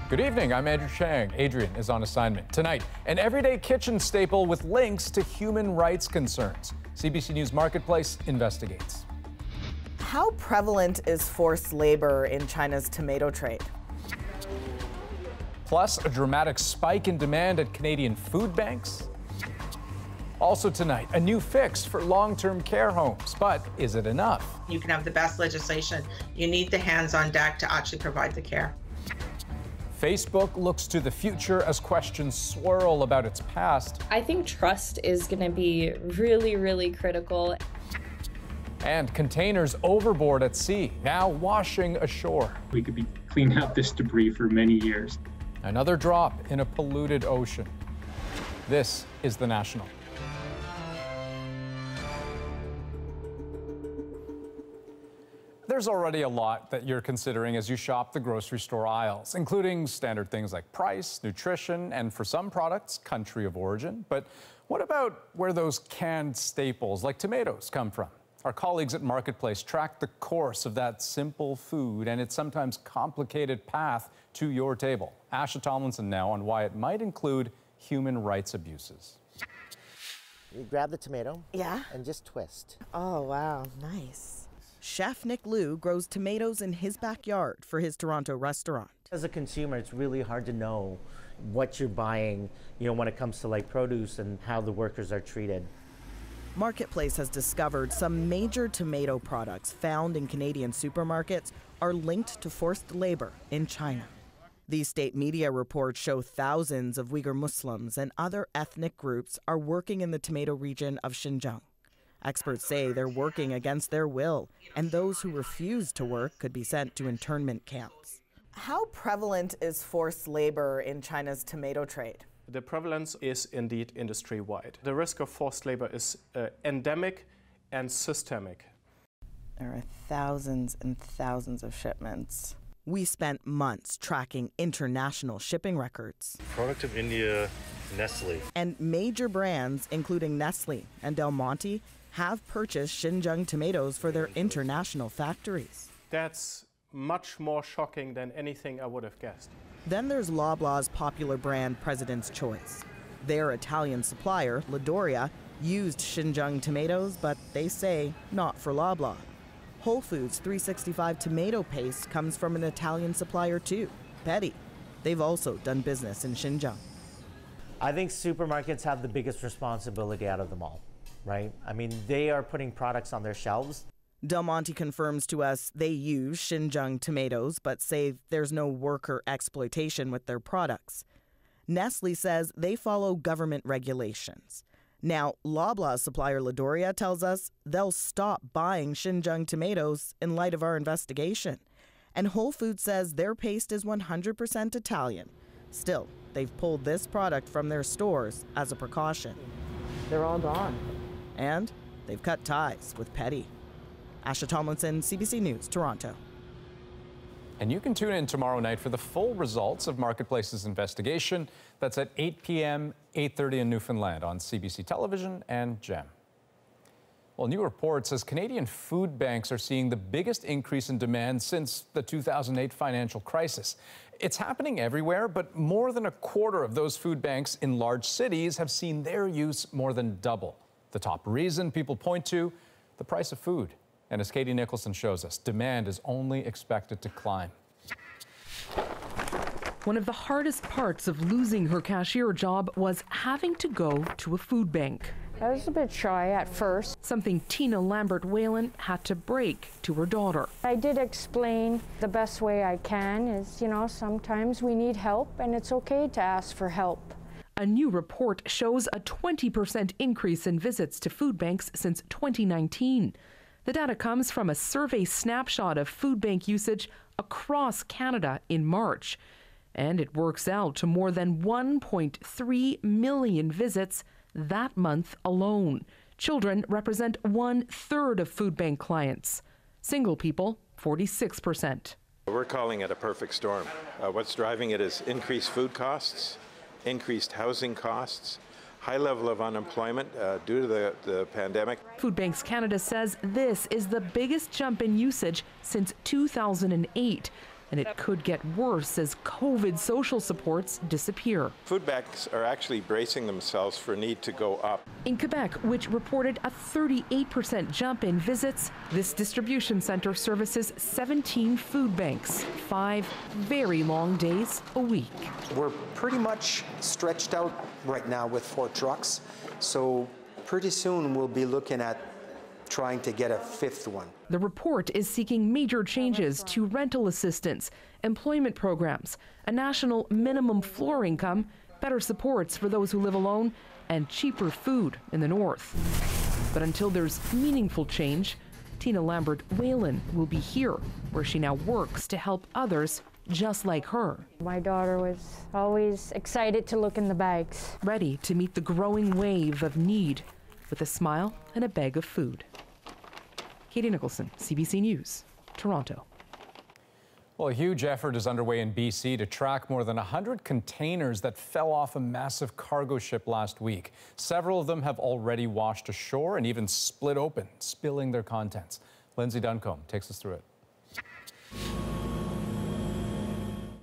Good evening, I'm Andrew Chang. Adrian is on assignment. Tonight, an everyday kitchen staple with links to human rights concerns. CBC News Marketplace investigates. How prevalent is forced labor in China's tomato trade? Plus, a dramatic spike in demand at Canadian food banks. Also tonight, a new fix for long-term care homes, but is it enough? You can have the best legislation. You need the hands on deck to actually provide the care. Facebook looks to the future as questions swirl about its past. I think trust is going to be really, really critical. And containers overboard at sea, now washing ashore. We could be cleaning up this debris for many years. Another drop in a polluted ocean. This is The National. There's already a lot that you're considering as you shop the grocery store aisles, including standard things like price, nutrition, and for some products, country of origin. But what about where those canned staples like tomatoes come from? Our colleagues at Marketplace track the course of that simple food and its sometimes complicated path to your table. Asha Tomlinson now on why it might include human rights abuses. You grab the tomato, Yeah. and just twist. Oh, wow, nice. Chef Nick Liu grows tomatoes in his backyard for his Toronto restaurant. As a consumer, it's really hard to know what you're buying, when it comes to like produce and how the workers are treated. Marketplace has discovered some major tomato products found in Canadian supermarkets are linked to forced labor in China. These state media reports show thousands of Uyghur Muslims and other ethnic groups are working in the tomato region of Xinjiang. Experts say they're working against their will, and those who refuse to work could be sent to internment camps. How prevalent is forced labor in China's tomato trade? The prevalence is indeed industry-wide. The risk of forced labor is endemic and systemic. There are thousands and thousands of shipments. We spent months tracking international shipping records. Product of India, Nestle. And major brands, including Nestle and Del Monte, have purchased Xinjiang tomatoes for their international factories. That's much more shocking than anything I would have guessed. Then there's Loblaw's popular brand President's Choice. Their Italian supplier, Ladoria, used Xinjiang tomatoes, but they say not for Loblaw. Whole Foods 365 tomato paste comes from an Italian supplier too, Petty. They've also done business in Xinjiang. I think supermarkets have the biggest responsibility out of them all, right? I mean, they are putting products on their shelves. Del Monte confirms to us they use Xinjiang tomatoes, but say there's no worker exploitation with their products. Nestle says they follow government regulations. Now, Loblaw's supplier Ladoria tells us they'll stop buying Xinjiang tomatoes in light of our investigation. And Whole Foods says their paste is 100% Italian. Still, they've pulled this product from their stores as a precaution. They're all gone. And they've cut ties with Petty. Asha Tomlinson, CBC News, Toronto. And you can tune in tomorrow night for the full results of Marketplace's investigation. That's at 8 p.m., 8:30 in Newfoundland on CBC Television and GEM. Well, a new report says Canadian food banks are seeing the biggest increase in demand since the 2008 financial crisis. It's happening everywhere, but more than a quarter of those food banks in large cities have seen their use more than double. The top reason people point to, the price of food. And as Katie Nicholson shows us, demand is only expected to climb. One of the hardest parts of losing her cashier job was having to go to a food bank. I was a bit shy at first. Something Tina Lambert-Whalen had to break to her daughter. I did explain the best way I can is, sometimes we need help and it's okay to ask for help. A new report shows a 20% increase in visits to food banks since 2019. The data comes from a survey snapshot of food bank usage across Canada in March. And it works out to more than 1.3 million visits that month alone. Children represent 1/3 of food bank clients. Single people, 46%. We're calling it a perfect storm. What's driving it is increased food costs, increased housing costs, high level of unemployment due to the pandemic. Food Banks Canada says this is the biggest jump in usage since 2008. And it could get worse as COVID social supports disappear. Food banks are actually bracing themselves for a need to go up. In Quebec, which reported a 38% jump in visits, this distribution center services 17 food banks, 5 very long days a week. We're pretty much stretched out right now with 4 trucks, so pretty soon we'll be looking at trying to get a 5th one. The report is seeking major changes to rental assistance, employment programs, a national minimum floor income, better supports for those who live alone, and cheaper food in the north. But until there's meaningful change, Tina Lambert-Whalen will be here, where she now works to help others just like her. My daughter was always excited to look in the bags. Ready to meet the growing wave of need with a smile and a bag of food. Katie Nicholson, CBC News, Toronto. Well, a huge effort is underway in BC to track more than 100 containers that fell off a massive cargo ship last week. Several of them have already washed ashore and even split open, spilling their contents. Lindsay Duncombe takes us through it.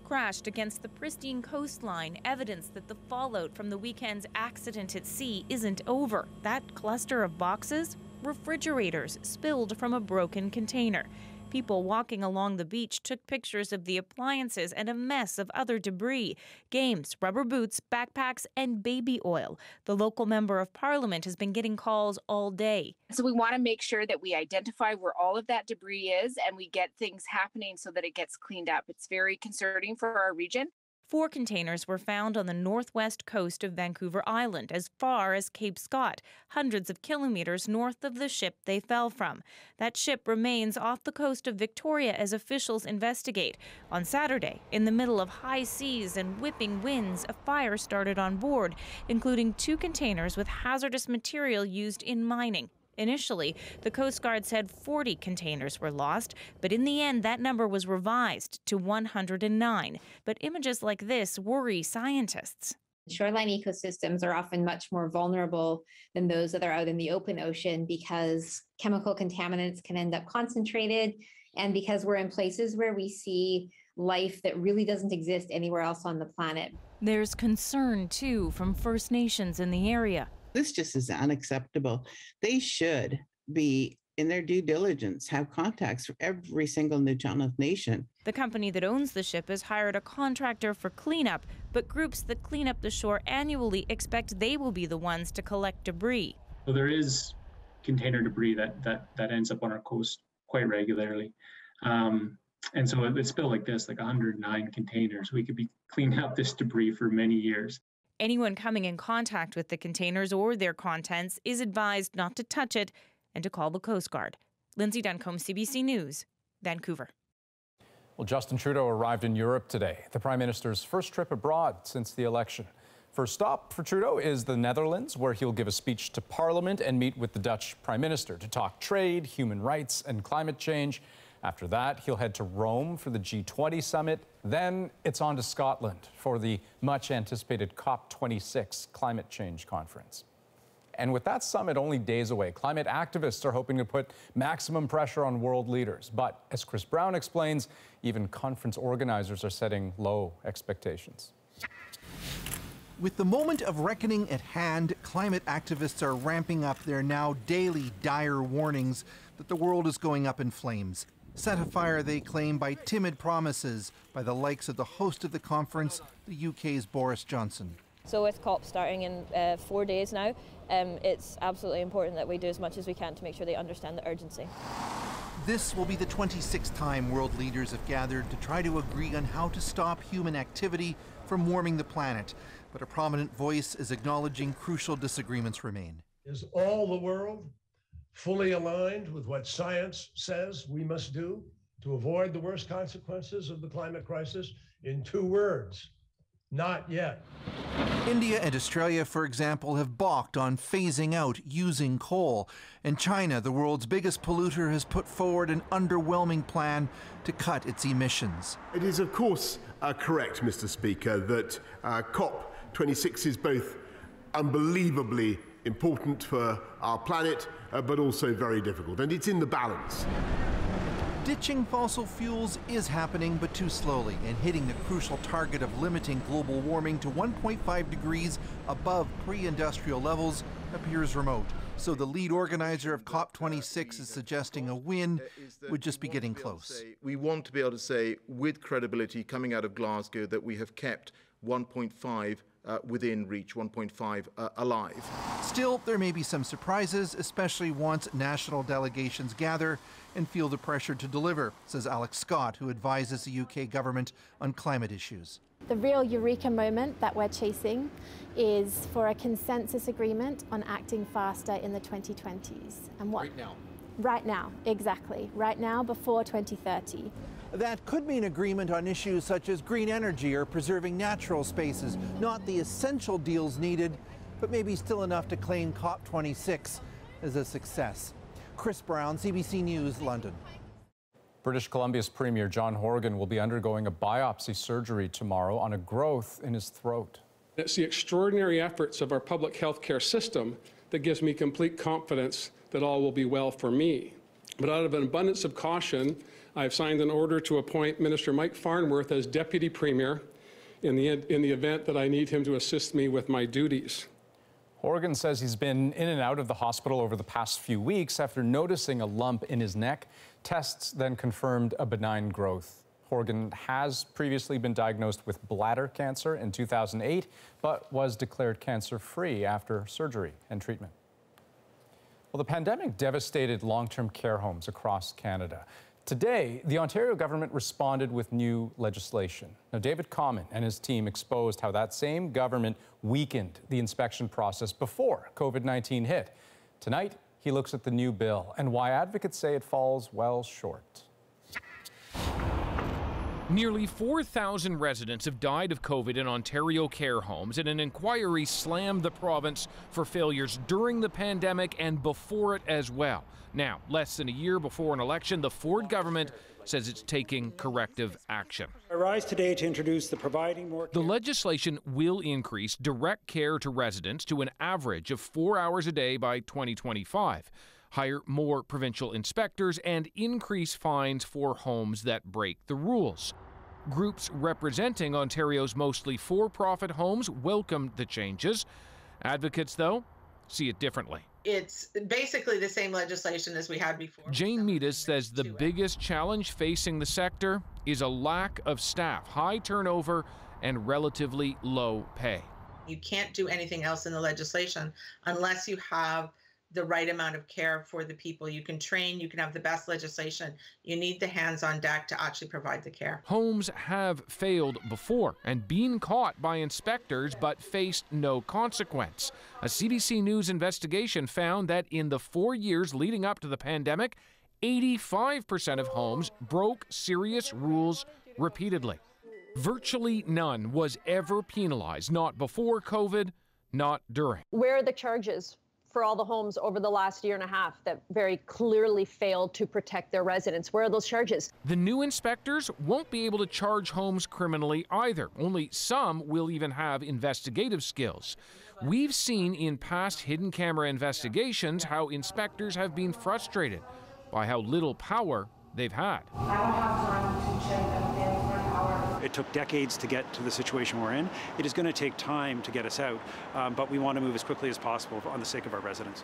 Crashed against the pristine coastline, evidence that the fallout from the weekend's accident at sea isn't over. That cluster of boxes? Refrigerators spilled from a broken container. People walking along the beach took pictures of the appliances and a mess of other debris. Games, rubber boots, backpacks, and baby oil. The local member of parliament has been getting calls all day. So we want to make sure that we identify where all of that debris is and we get things happening so that it gets cleaned up. It's very concerning for our region. 4 containers were found on the northwest coast of Vancouver Island, as far as Cape Scott, hundreds of kilometers north of the ship they fell from. That ship remains off the coast of Victoria as officials investigate. On Saturday, in the middle of high seas and whipping winds, a fire started on board, including 2 containers with hazardous material used in mining. Initially, the Coast Guard said 40 containers were lost, but in the end, that number was revised to 109. But images like this worry scientists. Shoreline ecosystems are often much more vulnerable than those that are out in the open ocean because chemical contaminants can end up concentrated, and because we're in places where we see life that really doesn't exist anywhere else on the planet. There's concern, too, from First Nations in the area. This just is unacceptable. They should be, in their due diligence, have contacts for every single Nuu-chah-nulth nation. The company that owns the ship has hired a contractor for cleanup, but groups that clean up the shore annually expect they will be the ones to collect debris. So there is container debris that ends up on our coast quite regularly. And so it's spilled like this, like 109 containers. We could be cleaning up this debris for many years. Anyone coming in contact with the containers or their contents is advised not to touch it and to call the Coast Guard. Lindsay Duncombe, CBC News, Vancouver. Well, Justin Trudeau arrived in Europe today, the Prime Minister's first trip abroad since the election. First stop for Trudeau is the Netherlands, where he'll give a speech to Parliament and meet with the Dutch Prime Minister to talk trade, human rights, and climate change. After that, he'll head to Rome for the G20 summit. Then it's on to Scotland for the much-anticipated COP26 climate change conference. And with that summit only days away, climate activists are hoping to put maximum pressure on world leaders. But as Chris Brown explains, even conference organizers are setting low expectations. With the moment of reckoning at hand, climate activists are ramping up their now daily dire warnings that the world is going up in flames. Set afire, they claim, by timid promises by the likes of the host of the conference, the UK's Boris Johnson. So with COP starting in 4 days now, it's absolutely important that we do as much as we can to make sure they understand the urgency. This will be the 26th time world leaders have gathered to try to agree on how to stop human activity from warming the planet. But a prominent voice is acknowledging crucial disagreements remain. Is all the world fully aligned with what science says we must do to avoid the worst consequences of the climate crisis? In 2 words, not yet. India and Australia, for example, have balked on phasing out using coal. And China, the world's biggest polluter, has put forward an underwhelming plan to cut its emissions. It is, of course, correct, Mr. Speaker, that COP26 is both unbelievably important for our planet, but also very difficult. And it's in the balance. Ditching fossil fuels is happening, but too slowly, and hitting the crucial target of limiting global warming to 1.5 degrees above pre-industrial levels appears remote. So the lead organizer of COP26 is suggesting a win would just be getting close. We want to be able to say with credibility coming out of Glasgow that we have kept 1.5 within reach, 1.5 alive. Still, there may be some surprises, especially once national delegations gather and feel the pressure to deliver, says Alex Scott, who advises the UK government on climate issues. The real eureka moment that we're chasing is for a consensus agreement on acting faster in the 2020s. And what? Right now. Right now, exactly. Right now, before 2030. That could mean agreement on issues such as green energy or preserving natural spaces, not the essential deals needed, but maybe still enough to claim COP26 as a success. Chris Brown, CBC News, London. British Columbia's Premier John Horgan will be undergoing a biopsy surgery tomorrow on a growth in his throat. It's the extraordinary efforts of our public health care system that gives me complete confidence that all will be well for me. But out of an abundance of caution, I've signed an order to appoint Minister Mike Farnworth as Deputy Premier in the event that I need him to assist me with my duties. Horgan says he's been in and out of the hospital over the past few weeks after noticing a lump in his neck. Tests then confirmed a benign growth. Horgan has previously been diagnosed with bladder cancer in 2008, but was declared cancer-free after surgery and treatment. Well, the pandemic devastated long-term care homes across Canada. Today, the Ontario government responded with new legislation. Now, David Common and his team exposed how that same government weakened the inspection process before COVID-19 hit. Tonight, he looks at the new bill and why advocates say it falls well short. Nearly 4,000 residents have died of COVID in Ontario care homes, and an inquiry slammed the province for failures during the pandemic and before it as well. Now, less than a year before an election, the Ford government says it's taking corrective action. I rise today to introduce the Providing More Care. The legislation will increase direct care to residents to an average of 4 hours a day by 2025. Hire more provincial inspectors and increase fines for homes that break the rules. Groups representing Ontario's mostly for-profit homes welcomed the changes. Advocates, though, see it differently. It's basically the same legislation as we had before. Jane Meadis says the biggest challenge facing the sector is a lack of staff, high turnover, and relatively low pay. You can't do anything else in the legislation unless you have the right amount of care for the people. You can train, you can have the best legislation. You need the hands on deck to actually provide the care. Homes have failed before and been caught by inspectors but faced no consequence. A CBC News investigation found that in the 4 years leading up to the pandemic, 85% of homes broke serious rules repeatedly. Virtually none was ever penalized, not before COVID, not during. Where are the charges for all the homes over the last year and a half that very clearly failed to protect their residents? Where are those charges? The new inspectors won't be able to charge homes criminally either. Only some will even have investigative skills. We've seen in past hidden camera investigations how inspectors have been frustrated by how little power they've had. I don't have time to check them for an hour. It took decades to get to the situation we're in. It is going to take time to get us out, but we want to move as quickly as possible on the sake of our residents.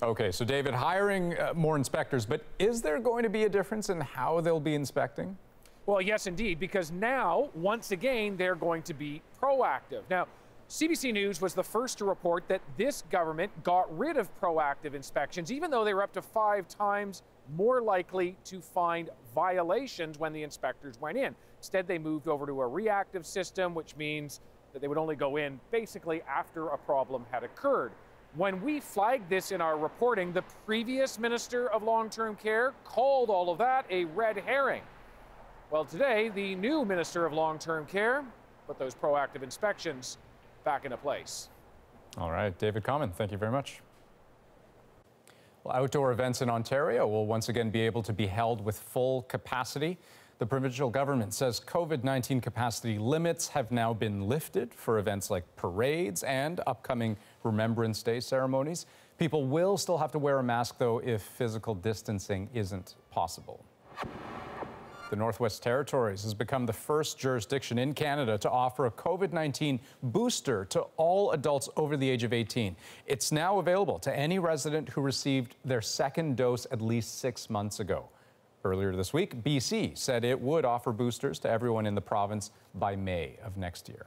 Okay, so David, hiring more inspectors, but is there going to be a difference in how they'll be inspecting? Well, yes, indeed, because now, once again, they're going to be proactive. Now, CBC News was the first to report that this government got rid of proactive inspections, even though they were up to 5 times more likely to find violations when the inspectors went in. Instead, they moved over to a reactive system, which means that they would only go in basically after a problem had occurred. When we flagged this in our reporting, the previous Minister of Long-Term Care called all of that a red herring. Well, today, the new Minister of Long-Term Care put those proactive inspections back into place. All right, David Common, thank you very much. Well, outdoor events in Ontario will once again be able to be held with full capacity. The provincial government says COVID-19 capacity limits have now been lifted for events like parades and upcoming Remembrance Day ceremonies. People will still have to wear a mask, though, if physical distancing isn't possible. The Northwest Territories has become the first jurisdiction in Canada to offer a COVID-19 booster to all adults over the age of 18. It's now available to any resident who received their second dose at least 6 months ago. Earlier this week, BC said it would offer boosters to everyone in the province by May of next year.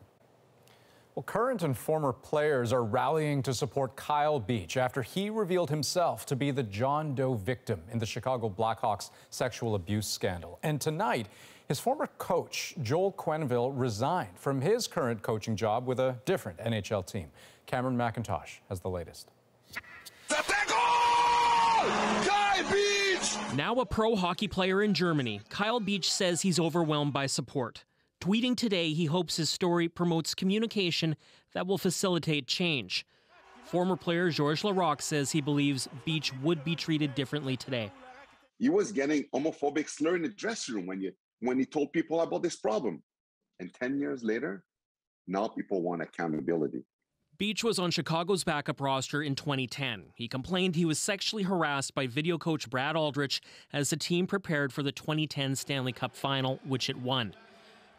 Well, current and former players are rallying to support Kyle Beach after he revealed himself to be the John Doe victim in the Chicago Blackhawks sexual abuse scandal. And tonight, his former coach, Joel Quenneville, resigned from his current coaching job with a different NHL team. Cameron McIntosh has the latest. Now a pro hockey player in Germany, Kyle Beach says he's overwhelmed by support. Tweeting today, he hopes his story promotes communication that will facilitate change. Former player Georges Laraque says he believes Beach would be treated differently today. He was getting homophobic slur in the dressing room when he told people about this problem. And 10 years later, now people want accountability. Beach was on Chicago's backup roster in 2010. He complained he was sexually harassed by video coach Brad Aldrich as the team prepared for the 2010 Stanley Cup final, which it won.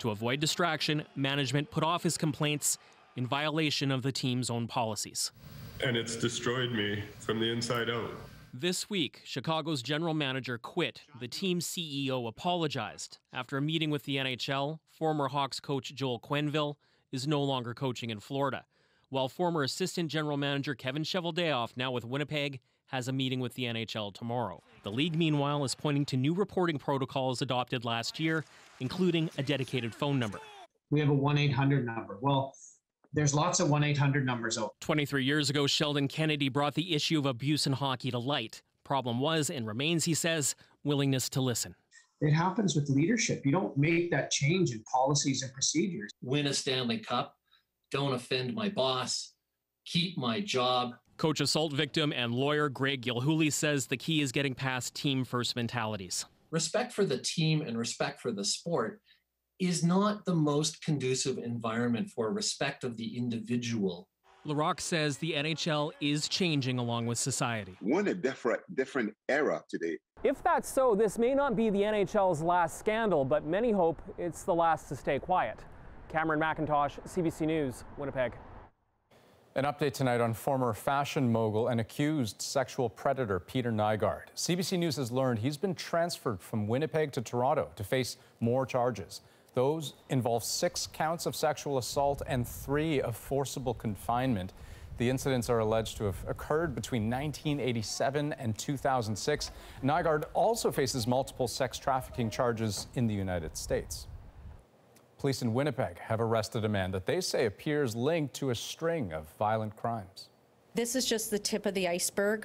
To avoid distraction, management put off his complaints in violation of the team's own policies. And it's destroyed me from the inside out. This week, Chicago's general manager quit. The team's CEO apologized. After a meeting with the NHL, former Hawks coach Joel Quenneville is no longer coaching in Florida, while former assistant general manager Kevin Cheveldayoff, now with Winnipeg, has a meeting with the NHL tomorrow. The league, meanwhile, is pointing to new reporting protocols adopted last year, including a dedicated phone number. We have a 1-800 number. Well, there's lots of 1-800 numbers out. 23 years ago, Sheldon Kennedy brought the issue of abuse in hockey to light. Problem was, and remains, he says, willingness to listen. It happens with leadership. You don't make that change in policies and procedures. Win a Stanley Cup, don't offend my boss, keep my job. Coach assault victim and lawyer Greg Gilhooly says the key is getting past team-first mentalities. Respect for the team and respect for the sport is not the most conducive environment for respect of the individual. Laraque says the NHL is changing along with society. We're in a different era today. If that's so, this may not be the NHL's last scandal, but many hope it's the last to stay quiet. Cameron McIntosh, CBC News, Winnipeg. An update tonight on former fashion mogul and accused sexual predator Peter Nygard. CBC News has learned he's been transferred from Winnipeg to Toronto to face more charges. Those involve 6 counts of sexual assault and 3 of forcible confinement. The incidents are alleged to have occurred between 1987 and 2006. Nygard also faces multiple sex trafficking charges in the United States. Police in Winnipeg have arrested a man that they say appears linked to a string of violent crimes. This is just the tip of the iceberg.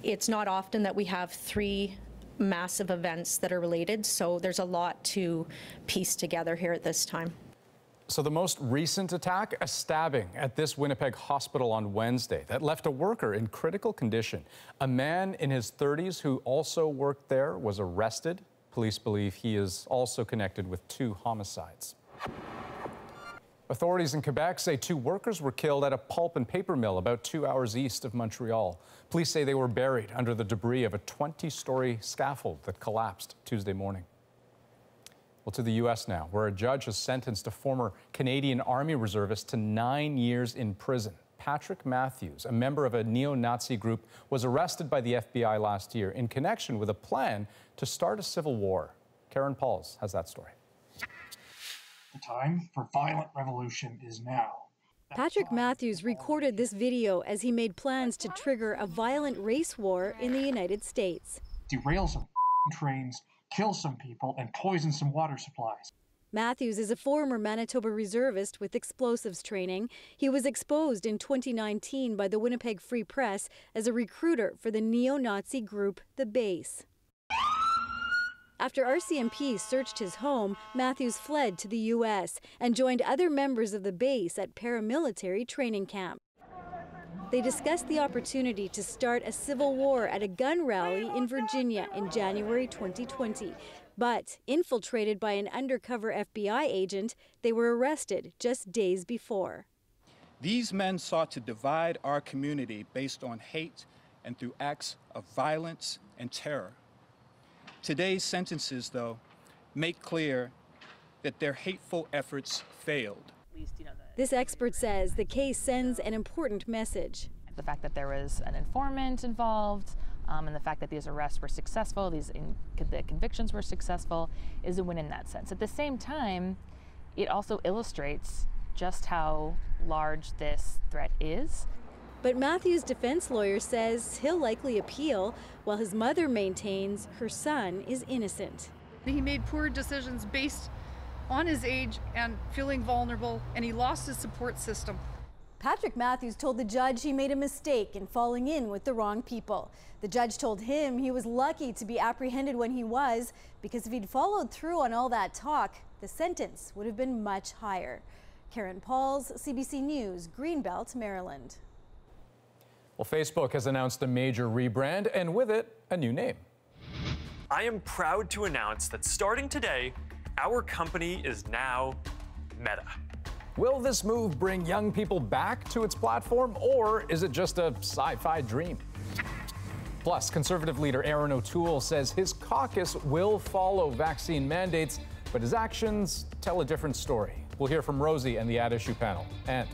It's not often that we have 3 massive events that are related, so there's a lot to piece together here at this time. So the most recent attack, a stabbing at this Winnipeg hospital on Wednesday that left a worker in critical condition. A man in his 30s who also worked there was arrested. Police believe he is also connected with 2 homicides. Authorities in Quebec say 2 workers were killed at a pulp and paper mill about 2 hours east of Montreal. Police say they were buried under the debris of a 20-story scaffold that collapsed Tuesday morning. Well, to the U.S. now, where a judge has sentenced a former Canadian Army reservist to 9 years in prison. Patrik Mathews, a member of a neo-Nazi group, was arrested by the FBI last year in connection with a plan to start a civil war. Karen Pauls has that story. The time for violent revolution is now. Patrik Mathews recorded this video as he made plans to trigger a violent race war in the United States. Derail some trains, kill some people, and poison some water supplies. Mathews is a former Manitoba reservist with explosives training. He was exposed in 2019 by the Winnipeg Free Press as a recruiter for the neo-Nazi group The Base. After RCMP searched his home, Mathews fled to the U.S. and joined other members of The Base at paramilitary training camp. They discussed the opportunity to start a civil war at a gun rally in Virginia in January 2020. But infiltrated by an undercover FBI agent, they were arrested just days before. These men sought to divide our community based on hate and through acts of violence and terror. Today's sentences, though, make clear that their hateful efforts failed. This expert says the case sends an important message. The fact that there was an informant involved, and the fact that these arrests were successful, the convictions were successful, is a win in that sense. At the same time, it also illustrates just how large this threat is. But Mathews' defense lawyer says he'll likely appeal, while his mother maintains her son is innocent. He made poor decisions based on his age and feeling vulnerable, and he lost his support system. Patrik Mathews told the judge he made a mistake in falling in with the wrong people. The judge told him he was lucky to be apprehended when he was, because if he'd followed through on all that talk, the sentence would have been much higher. Karen Pauls, CBC News, Greenbelt, Maryland. Well, Facebook has announced a major rebrand, and with it, a new name. I am proud to announce that starting today, our company is now Meta. Will this move bring young people back to its platform, or is it just a sci-fi dream? Plus, Conservative leader Aaron O'Toole says his caucus will follow vaccine mandates, but his actions tell a different story. We'll hear from Rosie and the At Issue panel. And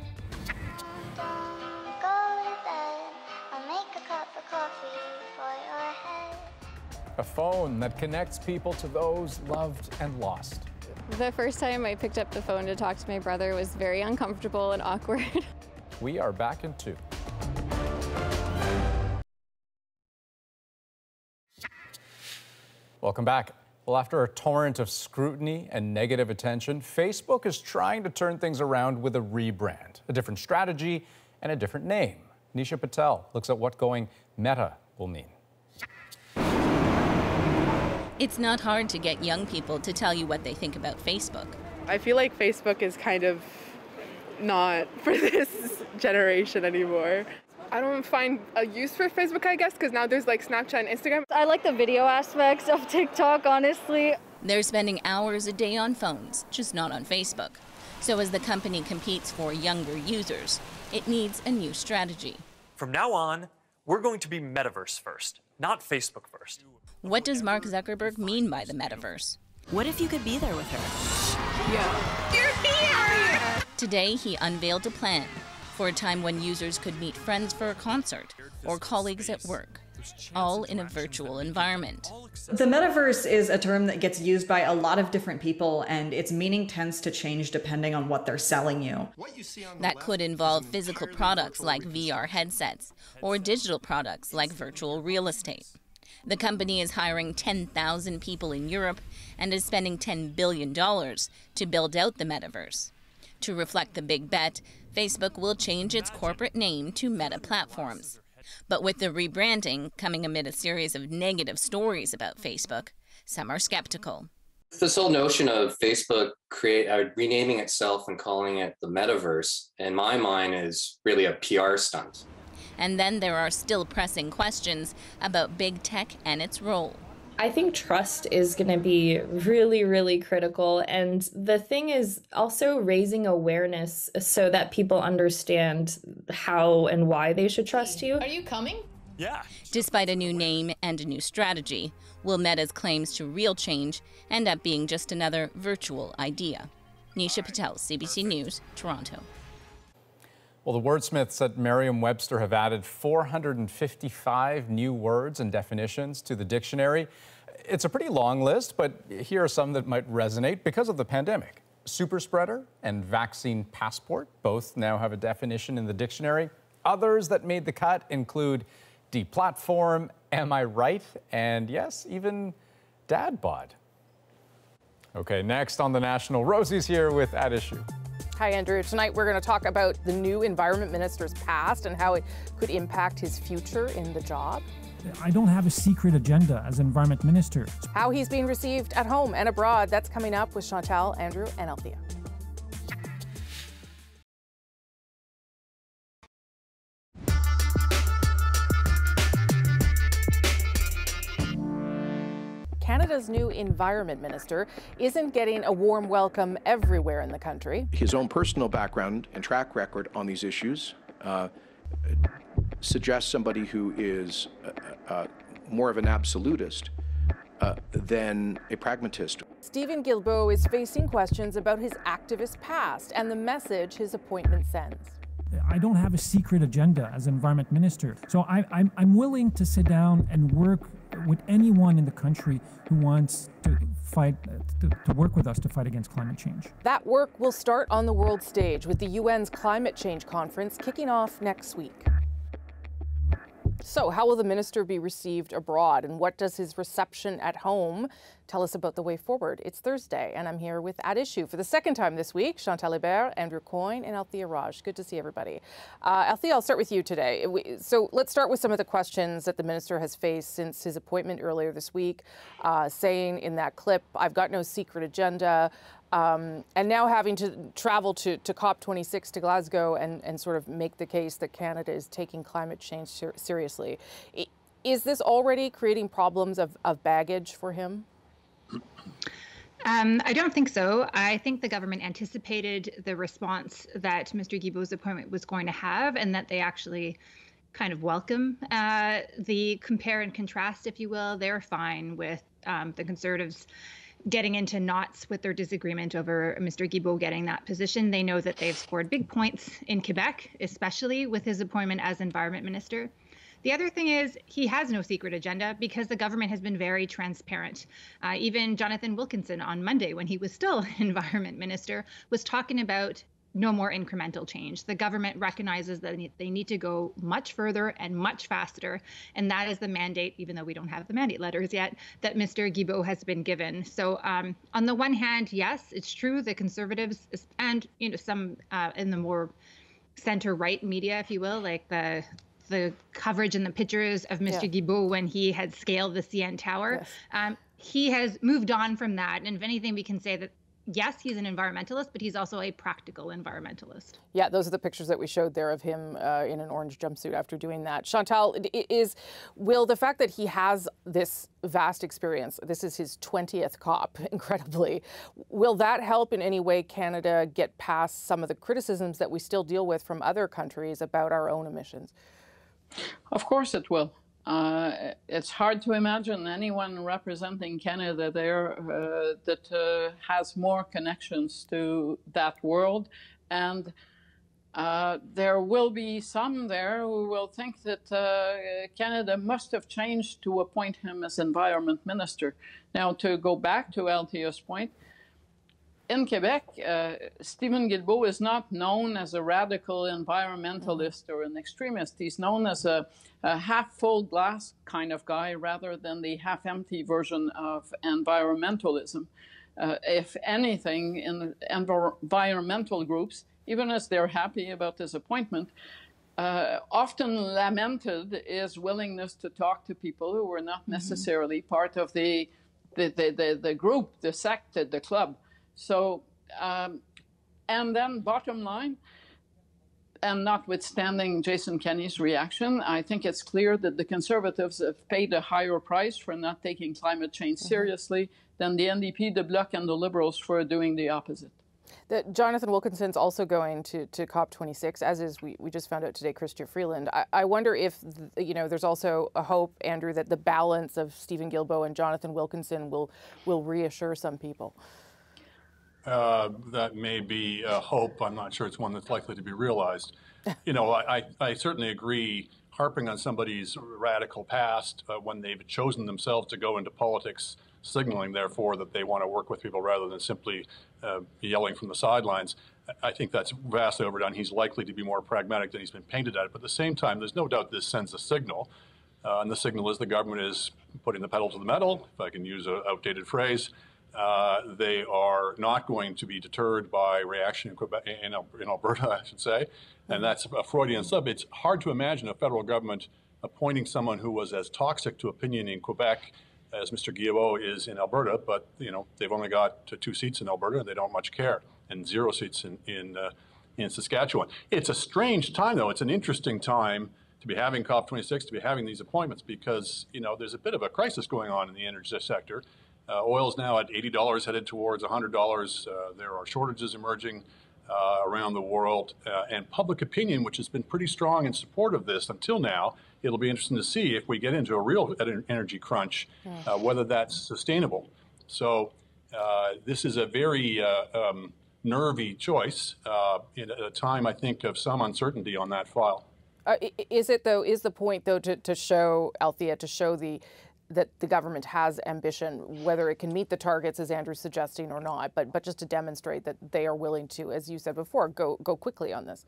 a phone that connects people to those loved and lost. The first time I picked up the phone to talk to my brother was very uncomfortable and awkward. We are back in 2. Welcome back. Well, after a torrent of scrutiny and negative attention, Facebook is trying to turn things around with a rebrand, a different strategy, and a different name. Nisha Patel looks at what going Meta will mean. It's not hard to get young people to tell you what they think about Facebook. I feel like Facebook is kind of not for this generation anymore. I don't find a use for Facebook, I guess, because now there's like Snapchat and Instagram. I like the video aspects of TikTok, honestly. They're spending hours a day on phones, just not on Facebook. So as the company competes for younger users, it needs a new strategy. From now on, we're going to be Metaverse first, not Facebook first. What does Mark Zuckerberg mean by the metaverse? What if you could be there with her? Yeah. You're here! Today, he unveiled a plan for a time when users could meet friends for a concert or colleagues at work, all in a virtual environment. The metaverse is a term that gets used by a lot of different people, and its meaning tends to change depending on what they're selling you. That could involve physical products like VR headsets or digital products like virtual real estate. The company is hiring 10,000 people in Europe and is spending $10 billion to build out the metaverse. To reflect the big bet, Facebook will change its corporate name to Meta Platforms. But with the rebranding coming amid a series of negative stories about Facebook, some are skeptical. This whole notion of Facebook renaming itself and calling it the metaverse, in my mind, is really a PR stunt. And then there are still pressing questions about big tech and its role. I think trust is going to be really, really critical. And the thing is also raising awareness so that people understand how and why they should trust you. Are you coming? Yeah. Despite a new name and a new strategy, will Meta's claims to real change end up being just another virtual idea? Nisha Patel, CBC News, Toronto. Well, the wordsmiths at Merriam-Webster have added 455 new words and definitions to the dictionary. It's a pretty long list, but here are some that might resonate because of the pandemic. Super spreader and vaccine passport both now have a definition in the dictionary. Others that made the cut include deplatform, am I right, and yes, even dad bod. Okay, next on The National, Rosie's here with At Issue. Hi, Andrew. Tonight we're going to talk about the new environment minister's past and how it could impact his future in the job. I don't have a secret agenda as environment minister. How he's being received at home and abroad. That's coming up with Chantal, Andrew, and Althea. Canada's new environment minister isn't getting a warm welcome everywhere in the country. His own personal background and track record on these issues suggests somebody who is more of an absolutist than a pragmatist. Stephen Guilbeaut is facing questions about his activist past and the message his appointment sends. I don't have a secret agenda as environment minister. So I'm willing to sit down and work with anyone in the country who wants to fight, to work with us to fight against climate change. That work will start on the world stage with the UN's climate change conference kicking off next week. So how will the minister be received abroad, and what does his reception at home tell us about the way forward? It's Thursday, and I'm here with At Issue for the second time this week. Chantal Hébert, Andrew Coyne, and Althea Raj. Good to see everybody. Althea, I'll start with you today. So let's start with some of the questions that the minister has faced since his appointment earlier this week, saying in that clip, "I've got no secret agenda." And now having to travel to COP26 to Glasgow and sort of make the case that Canada is taking climate change seriously. Is this already creating problems of baggage for him? I don't think so. I think the government anticipated the response that Mr. Guilbeaut's appointment was going to have, and that they actually kind of welcome the compare and contrast, if you will. They're fine with the Conservatives getting into knots with their disagreement over Mr. Guilbeaut getting that position. They know that they've scored big points in Quebec, especially with his appointment as Environment Minister. The other thing is he has no secret agenda because the government has been very transparent. Even Jonathan Wilkinson on Monday, when he was still Environment Minister, was talking about no more incremental change. The government recognizes that they need to go much further and much faster. And that is the mandate, even though we don't have the mandate letters yet, that Mr. Guilbeaut has been given. So on the one hand, yes, it's true, the Conservatives and some in the more center-right media, if you will, like the coverage and the pictures of Mr. Guilbeaut when he had scaled the CN Tower, he has moved on from that. And if anything, we can say that yes, he's an environmentalist, but he's also a practical environmentalist. Yeah, those are the pictures that we showed there of him in an orange jumpsuit after doing that. Chantal, will the fact that he has this vast experience, this is his 20th COP, incredibly, will that help in any way Canada get past some of the criticisms that we still deal with from other countries about our own emissions? Of course it will. It's hard to imagine anyone representing Canada there that has more connections to that world. And there will be some there who will think that Canada must have changed to appoint him as Environment Minister. Now, to go back to Althea's point, in Quebec, Stephen Guilbeaut is not known as a radical environmentalist or an extremist. He's known as a half-full glass kind of guy rather than the half-empty version of environmentalism. If anything, in environmental groups, even as they're happy about this appointment, often lamented is willingness to talk to people who are not necessarily part of the group, the sect, the club. So, and then bottom line, and notwithstanding Jason Kenney's reaction, I think it's clear that the Conservatives have paid a higher price for not taking climate change seriously than the NDP, the Bloc, and the Liberals for doing the opposite. Jonathan Wilkinson's also going to COP26, as is, we just found out today, Chrystia Freeland. I wonder if, there's also a hope, Andrew, that the balance of Stephen Guilbeaut and Jonathan Wilkinson will reassure some people. That may be a hope. I'm not sure it's one that's likely to be realized. I certainly agree, harping on somebody's radical past when they've chosen themselves to go into politics, signaling, therefore, that they want to work with people rather than simply yelling from the sidelines. I think that's vastly overdone. He's likely to be more pragmatic than he's been painted at. But at the same time, there's no doubt this sends a signal. And the signal is the government is putting the pedal to the metal, if I can use an outdated phrase. They are not going to be deterred by reaction in Quebec, in Alberta, I should say, and that's a Freudian slip. It's hard to imagine a federal government appointing someone who was as toxic to opinion in Quebec as Mr. Guilbeaut is in Alberta, but they've only got 2 seats in Alberta, and they don't much care, and 0 seats in Saskatchewan. It's a strange time, though. It's an interesting time to be having COP26, to be having these appointments, because there's a bit of a crisis going on in the energy sector. Oil's now at $80, headed towards $100. There are shortages emerging. around the world, and public opinion, which has been pretty strong in support of this until now. It'll be interesting to see if we get into a real energy crunch, whether that's sustainable. So this is a very nervy choice in a time, I think, of some uncertainty on that file. Is the point, though, to show, Althea, to show that the government has ambition, whether it can meet the targets, as Andrew's suggesting, or not, but just to demonstrate that they are willing to, as you said before, go quickly on this?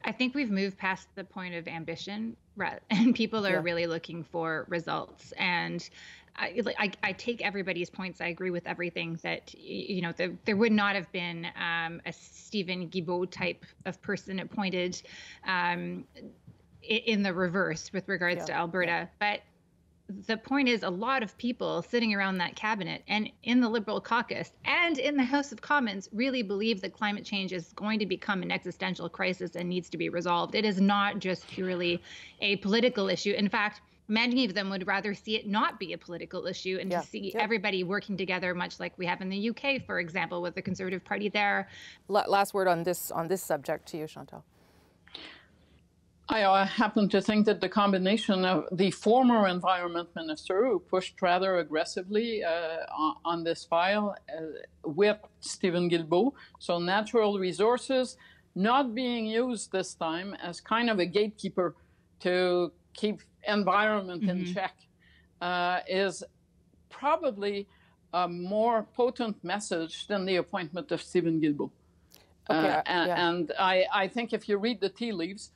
I think we've moved past the point of ambition, and people are really looking for results. And I take everybody's points. I agree with everything that, there would not have been a Stephen Guilbeaut type of person appointed in the reverse with regards to Alberta. But the point is, a lot of people sitting around that cabinet and in the Liberal caucus and in the House of Commons really believe that climate change is going to become an existential crisis and needs to be resolved. It is not just purely a political issue. In fact, many of them would rather see it not be a political issue and to see everybody working together, much like we have in the UK, for example, with the Conservative Party there. Last word on this subject to you, Chantal. I happen to think that the combination of the former Environment Minister, who pushed rather aggressively on this file, with Stephen Guilbeaut, so natural resources not being used this time as kind of a gatekeeper to keep environment in check, is probably a more potent message than the appointment of Stephen Guilbeaut. And I think if you read the tea leaves,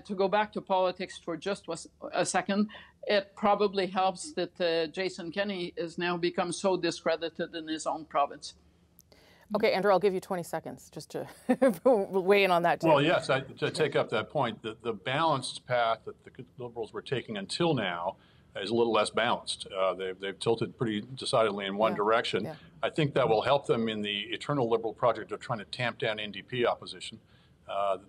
to go back to politics for just a second, it probably helps that Jason Kenney has now become so discredited in his own province. Okay, Andrew, I'll give you 20 seconds just to weigh in on that too. Well, yes, to take up that point, the balanced path that the Liberals were taking until now is a little less balanced. They've tilted pretty decidedly in one direction. I think that will help them in the eternal Liberal project of trying to tamp down NDP opposition.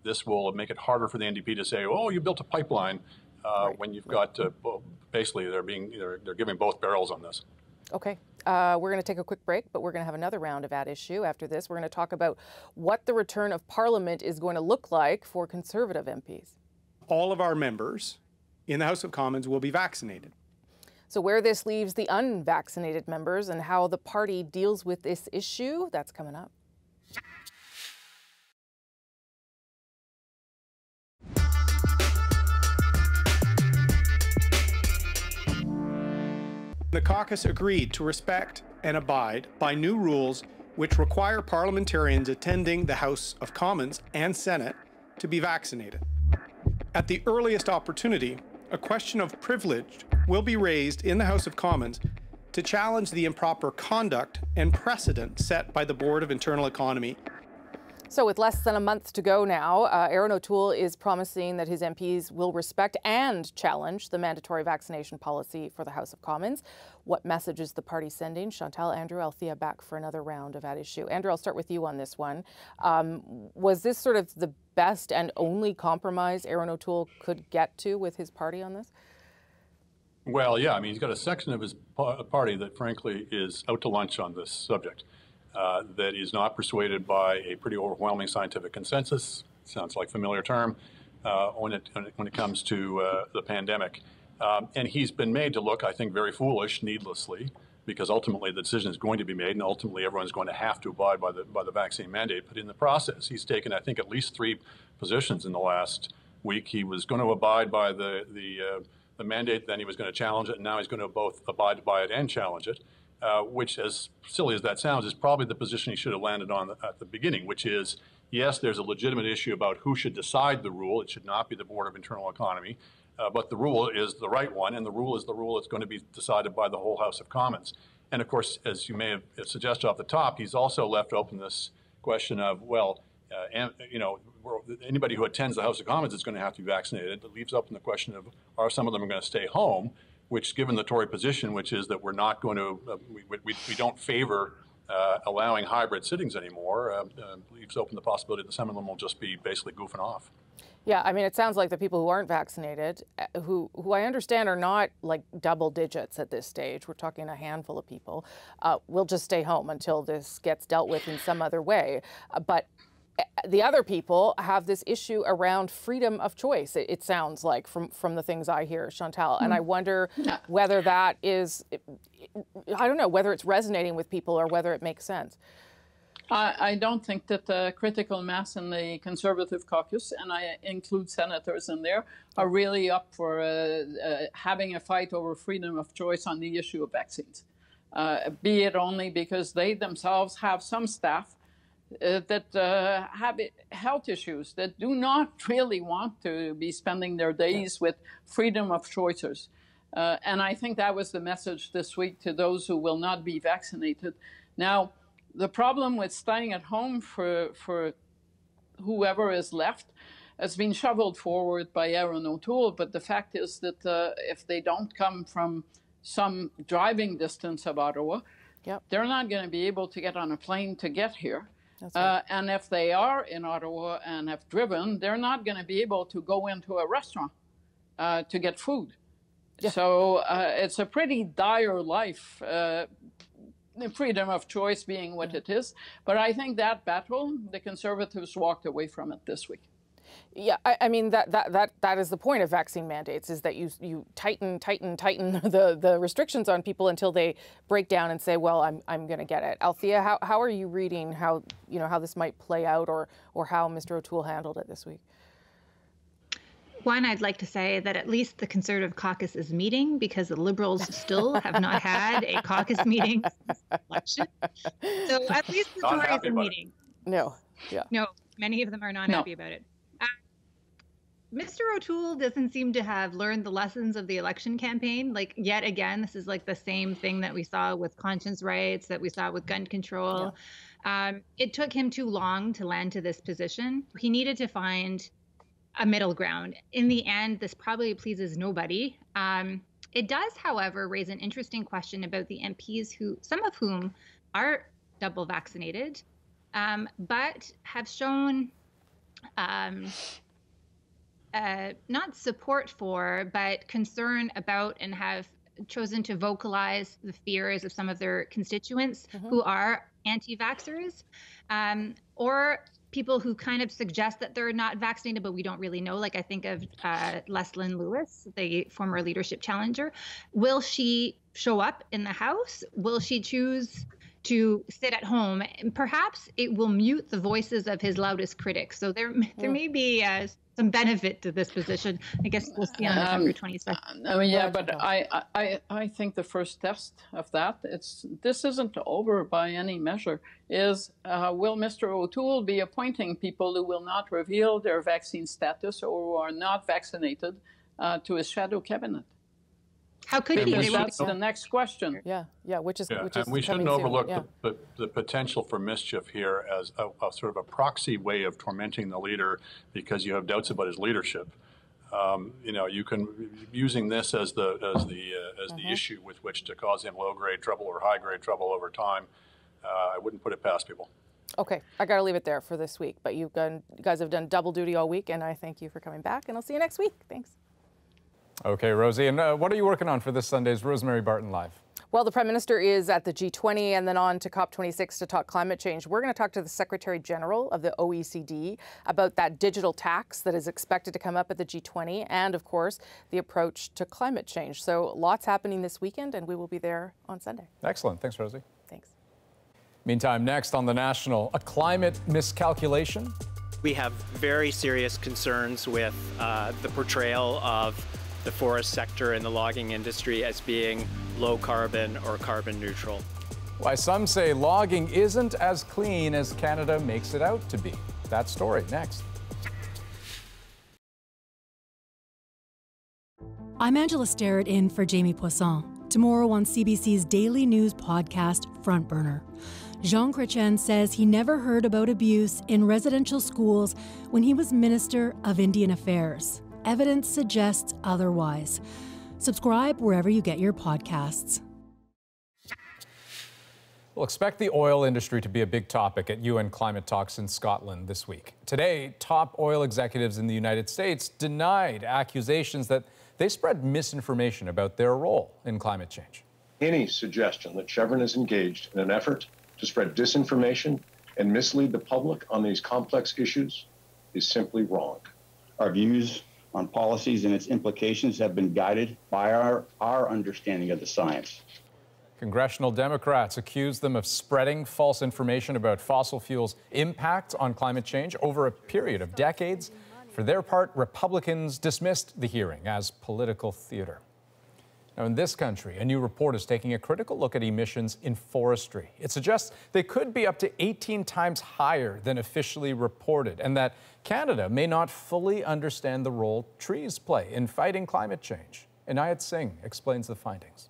This will make it harder for the NDP to say, "Oh, you built a pipeline," when you've got basically they're giving both barrels on this. Okay, we're going to take a quick break, but we're going to have another round of At Issue after this. We're going to talk about what the return of Parliament is going to look like for Conservative MPs. All of our members in the House of Commons will be vaccinated. So where this leaves the unvaccinated members and how the party deals with this issue, that's coming up. The caucus agreed to respect and abide by new rules which require parliamentarians attending the House of Commons and Senate to be vaccinated. At the earliest opportunity, a question of privilege will be raised in the House of Commons to challenge the improper conduct and precedent set by the Board of Internal Economy. So with less than a month to go now, Aaron O'Toole is promising that his MPs will respect and challenge the mandatory vaccination policy for the House of Commons. What message is the party sending? Chantal, Andrew, Althea back for another round of At Issue. Andrew, I'll start with you on this one. Was this sort of the best and only compromise Aaron O'Toole could get to with his party on this? Well, yeah, I mean, he's got a section of his party that frankly is out to lunch on this subject. That is not persuaded by a pretty overwhelming scientific consensus. Sounds like a familiar term when it comes to the pandemic. And he's been made to look, I think, very foolish needlessly, because ultimately the decision is going to be made, and ultimately everyone's going to have to abide by the vaccine mandate. But in the process, he's taken, I think, at least 3 positions in the last week. He was going to abide by the mandate, then he was going to challenge it, and now he's going to both abide by it and challenge it. Which, as silly as that sounds, is probably the position he should have landed on at the beginning, which is, yes, there's a legitimate issue about who should decide the rule. It should not be the Board of Internal Economy, but the rule is the right one, and the rule is the rule that's going to be decided by the whole House of Commons. And of course, as you may have suggested off the top, he's also left open this question of, well, anybody who attends the House of Commons is going to have to be vaccinated. It leaves open the question of, are some of them going to stay home? Which, given the Tory position, which is that we're not going to, we don't favor allowing hybrid sittings anymore leaves open the possibility that some of them will just be basically goofing off. Yeah, I mean, it sounds like the people who aren't vaccinated, who I understand are not like double digits at this stage, we're talking a handful of people, will just stay home until this gets dealt with in some other way. But the other people have this issue around freedom of choice, it sounds like, from the things I hear, Chantal. And I wonder whether that is, I don't know, whether it's resonating with people or whether it makes sense. I don't think that the critical mass in the Conservative caucus, and I include senators in there, are really up for having a fight over freedom of choice on the issue of vaccines. Be it only because they themselves have some staff that have health issues, that do not really want to be spending their days with freedom of choices. And I think that was the message this week to those who will not be vaccinated. Now, the problem with staying at home for whoever is left has been shoveled forward by Aaron O'Toole, but the fact is that if they don't come from some driving distance of Ottawa, they're not going to be able to get on a plane to get here. Right. And if they are in Ottawa and have driven, they're not going to be able to go into a restaurant to get food. Yeah. So it's a pretty dire life, freedom of choice being what it is. But I think that battle, the Conservatives walked away from it this week. Yeah, I mean, that is the point of vaccine mandates, is that you tighten the restrictions on people until they break down and say, well, I'm going to get it. Althea, how are you reading how this might play out, or how Mr. O'Toole handled it this week? One, I'd like to say that at least the Conservative caucus is meeting, because the Liberals still have not had a caucus meeting since the election. So at least the Tories are meeting. No, many of them are not happy about it. Mr. O'Toole doesn't seem to have learned the lessons of the election campaign. Like, yet again, this is like the same thing that we saw with conscience rights, that we saw with gun control. Yeah. It took him too long to land to this position. He needed to find a middle ground. In the end, this probably pleases nobody. It does, however, raise an interesting question about the MPs, some of whom are double vaccinated, but have shown not support for, but concern about, and have chosen to vocalize the fears of some of their constituents who are anti-vaxxers, or people who kind of suggest that they're not vaccinated, but we don't really know. Like, I think of Leslyn Lewis, the former leadership challenger. Will she show up in the House? Will she choose to sit at home? And perhaps it will mute the voices of his loudest critics. So there may be some benefit to this position. I guess we'll see on November 22nd. I mean, yeah, but I think the first test of that, this isn't over by any measure, is will Mr. O'Toole be appointing people who will not reveal their vaccine status or who are not vaccinated to his shadow cabinet? How could he? Because that's the next question. Which is and we shouldn't overlook the potential for mischief here as a sort of a proxy way of tormenting the leader because you have doubts about his leadership. You can using this as the issue with which to cause him low-grade trouble or high-grade trouble over time. I wouldn't put it past people. Okay, I got to leave it there for this week. But you guys have done double duty all week, and I thank you for coming back. And I'll see you next week. Thanks. Okay, Rosie, and what are you working on for this Sunday's Rosemary Barton Live? Well, the Prime Minister is at the G20 and then on to COP26 to talk climate change. We're going to talk to the Secretary General of the OECD about that digital tax that is expected to come up at the G20 and, of course, the approach to climate change. So lots happening this weekend, and we will be there on Sunday. Excellent. Thanks, Rosie. Thanks. Meantime, next on The National, a climate miscalculation. We have very serious concerns with the portrayal of the forest sector and the logging industry as being low carbon or carbon neutral. Why some say logging isn't as clean as Canada makes it out to be. That story next. I'm Angela Starrett in for Jamie Poisson. Tomorrow on CBC's daily news podcast, Front Burner. Jean Chrétien says he never heard about abuse in residential schools when he was Minister of Indian Affairs. Evidence suggests otherwise. Subscribe wherever you get your podcasts. We'll expect the oil industry to be a big topic at UN climate talks in Scotland this week. Today, top oil executives in the United States denied accusations that they spread misinformation about their role in climate change. Any suggestion that Chevron is engaged in an effort to spread disinformation and mislead the public on these complex issues is simply wrong. Our views on policies and its implications have been guided by our understanding of the science. Congressional Democrats accused them of spreading false information about fossil fuels' impact on climate change over a period of decades. For their part, Republicans dismissed the hearing as political theater. Now, in this country, a new report is taking a critical look at emissions in forestry. It suggests they could be up to 18 times higher than officially reported, and that Canada may not fully understand the role trees play in fighting climate change. Inayat Singh explains the findings.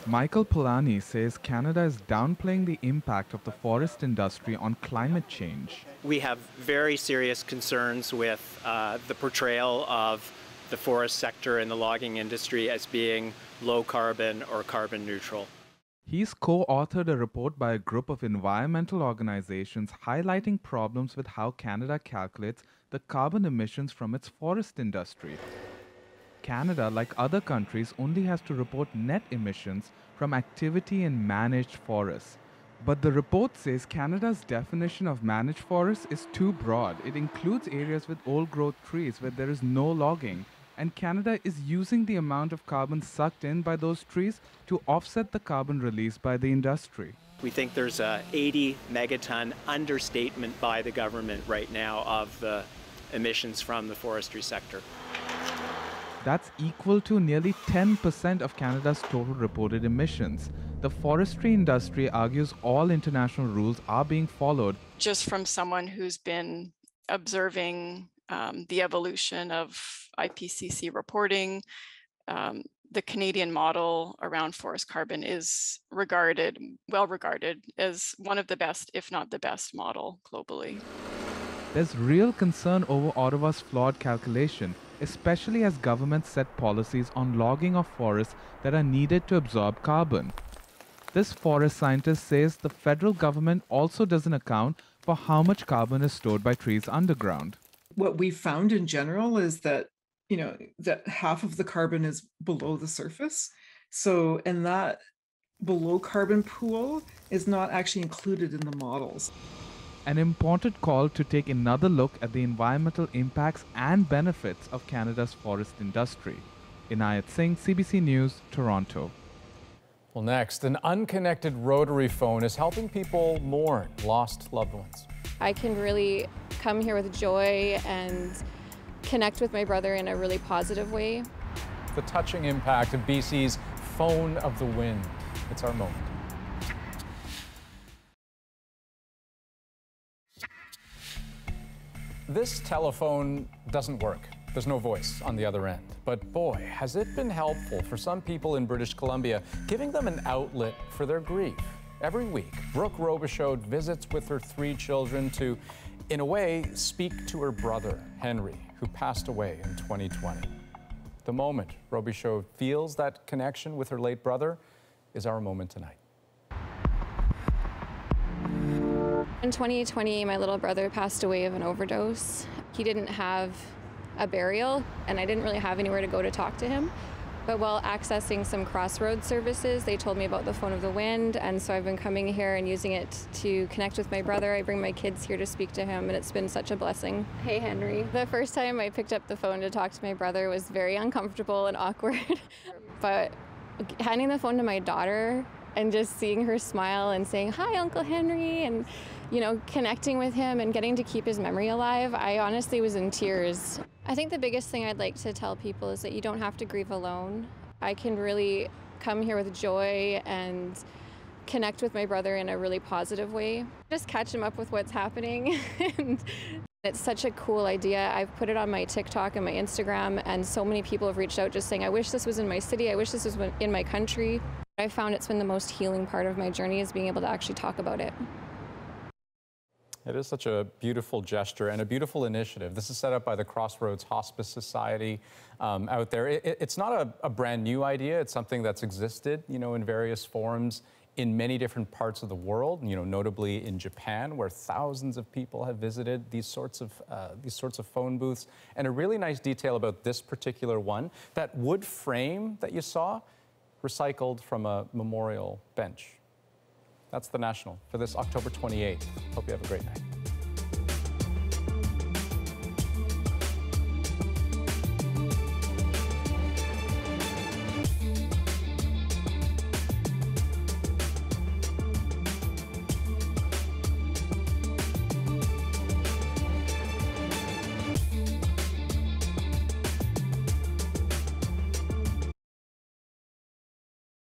Michael Polanyi says Canada is downplaying the impact of the forest industry on climate change. We have very serious concerns with the portrayal of the forest sector and the logging industry as being low carbon or carbon neutral. He's co-authored a report by a group of environmental organizations highlighting problems with how Canada calculates the carbon emissions from its forest industry. Canada, like other countries, only has to report net emissions from activity in managed forests. But the report says Canada's definition of managed forests is too broad. It includes areas with old-growth trees where there is no logging, and Canada is using the amount of carbon sucked in by those trees to offset the carbon released by the industry. We think there's a 80 megaton understatement by the government right now of the emissions from the forestry sector. That's equal to nearly 10% of Canada's total reported emissions. The forestry industry argues all international rules are being followed. Just from someone who's been observing the evolution of IPCC reporting, the Canadian model around forest carbon is well regarded as one of the best, if not the best model globally. There's real concern over Ottawa's flawed calculation, especially as governments set policies on logging of forests that are needed to absorb carbon. This forest scientist says the federal government also doesn't account for how much carbon is stored by trees underground. What we found in general is that, that half of the carbon is below the surface. So, and that below carbon pool is not actually included in the models. An important call to take another look at the environmental impacts and benefits of Canada's forest industry. Inayat Singh, CBC News, Toronto. Well, next, an unconnected rotary phone is helping people mourn lost loved ones. I can really come here with joy and connect with my brother in a really positive way. The touching impact of BC's Phone of the Wind. It's our moment. This telephone doesn't work. There's no voice on the other end. But boy, has it been helpful for some people in British Columbia, giving them an outlet for their grief. Every week, Brooke Robichaud visits with her 3 children to, in a way, speak to her brother, Henry, who passed away in 2020. The moment Robichaud feels that connection with her late brother is our moment tonight. In 2020, my little brother passed away of an overdose. He didn't have a burial, and I didn't really have anywhere to go to talk to him. But while accessing some crossroads services, they told me about the Phone of the Wind, and so I've been coming here and using it to connect with my brother. I bring my kids here to speak to him, and it's been such a blessing. Hey, Henry. The first time I picked up the phone to talk to my brother was very uncomfortable and awkward. But handing the phone to my daughter and just seeing her smile and saying, "Hi, Uncle Henry," and connecting with him and getting to keep his memory alive, I honestly was in tears. I think the biggest thing I'd like to tell people is that you don't have to grieve alone. I can really come here with joy and connect with my brother in a really positive way. Just catch him up with what's happening. And it's such a cool idea. I've put it on my TikTok and my Instagram, and so many people have reached out just saying, "I wish this was in my city, I wish this was in my country." I found it's been the most healing part of my journey is being able to actually talk about it. It is such a beautiful gesture and a beautiful initiative. This is set up by the Crossroads Hospice Society out there. It's not a brand new idea. It's something that's existed, in various forms in many different parts of the world, notably in Japan, where thousands of people have visited these sorts of phone booths. And a really nice detail about this particular one, that wood frame that you saw, recycled from a memorial bench. That's The National for this October 28th. Hope you have a great night.